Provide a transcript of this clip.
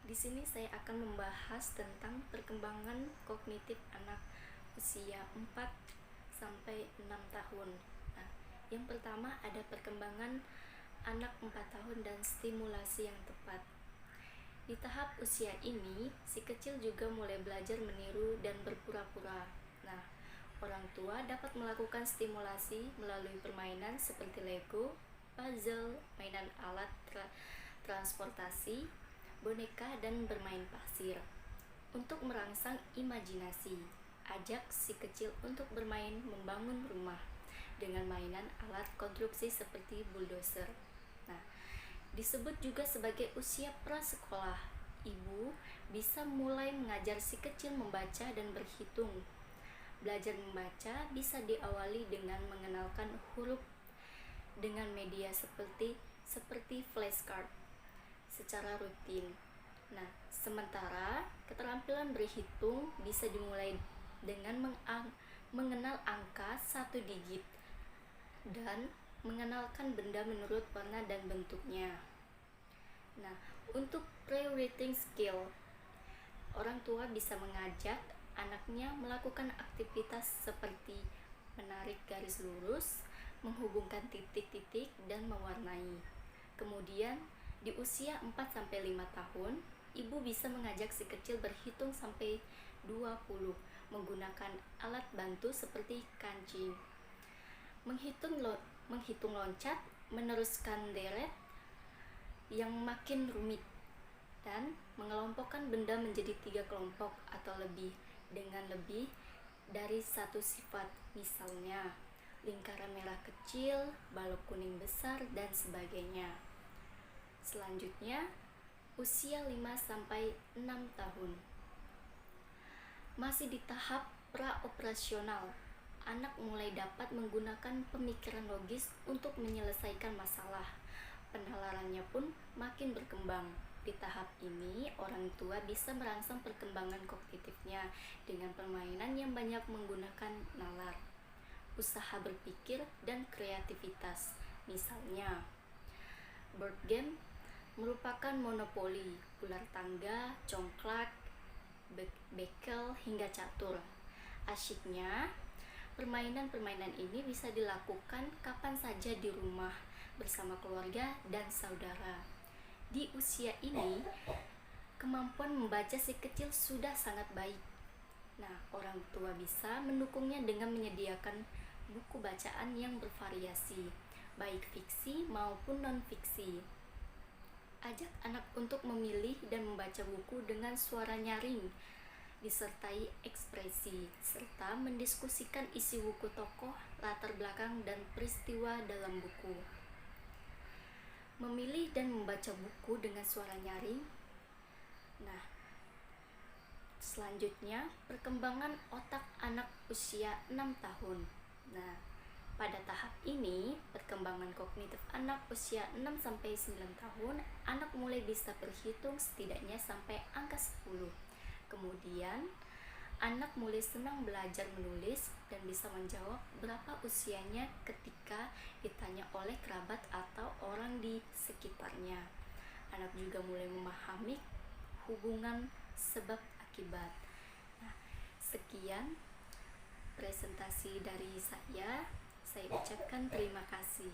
Di sini saya akan membahas tentang perkembangan kognitif anak usia 4 sampai 6 tahun. Nah, yang pertama ada perkembangan anak 4 tahun dan stimulasi yang tepat. Di tahap usia ini, si kecil juga mulai belajar meniru dan berpura-pura. Nah, orang tua dapat melakukan stimulasi melalui permainan seperti Lego, puzzle, mainan alat transportasi, boneka, dan bermain pasir. Untuk merangsang imajinasi, ajak si kecil untuk bermain membangun rumah dengan mainan alat konstruksi seperti bulldozer. Nah, disebut juga sebagai usia prasekolah. Ibu bisa mulai mengajar si kecil membaca dan berhitung. Belajar membaca bisa diawali dengan mengenalkan huruf dengan media seperti flashcard secara rutin. Nah, sementara keterampilan berhitung bisa dimulai dengan mengenal angka 1 digit dan mengenalkan benda menurut warna dan bentuknya. Nah, untuk pre-reading skill, orang tua bisa mengajak anaknya melakukan aktivitas seperti menarik garis lurus, menghubungkan titik-titik, dan mewarnai. Kemudian, di usia 4-5 tahun, ibu bisa mengajak si kecil berhitung sampai 20 menggunakan alat bantu seperti kancing. Menghitung loncat, meneruskan deret yang makin rumit, dan mengelompokkan benda menjadi 3 kelompok atau lebih dengan lebih dari satu sifat, misalnya lingkaran merah kecil, balok kuning besar, dan sebagainya. Selanjutnya, usia 5-6 tahun. Masih di tahap pra-operasional, anak mulai dapat menggunakan pemikiran logis untuk menyelesaikan masalah. Penalarannya pun makin berkembang. Di tahap ini, orang tua bisa merangsang perkembangan kognitifnya dengan permainan yang banyak menggunakan nalar, usaha berpikir, dan kreativitas. Misalnya, board game merupakan monopoli, ular tangga, congklak, bekel, hingga catur. Asyiknya, permainan-permainan ini bisa dilakukan kapan saja di rumah bersama keluarga dan saudara. Di usia ini, kemampuan membaca si kecil sudah sangat baik. Nah, orang tua bisa mendukungnya dengan menyediakan buku bacaan yang bervariasi, baik fiksi maupun non-fiksi. Ajak anak untuk memilih dan membaca buku dengan suara nyaring, disertai ekspresi, serta mendiskusikan isi buku, tokoh, latar belakang, dan peristiwa dalam buku. Memilih dan membaca buku dengan suara nyaring. Nah, selanjutnya perkembangan otak anak usia 6 tahun. Nah, pada tahap ini, perkembangan kognitif anak usia 6-9 tahun, anak mulai bisa berhitung setidaknya sampai angka 10. Kemudian, anak mulai senang belajar menulis dan bisa menjawab berapa usianya ketika ditanya oleh kerabat atau orang di sekitarnya. Anak juga mulai memahami hubungan sebab akibat. Nah, sekian presentasi dari saya. Saya ucapkan terima kasih.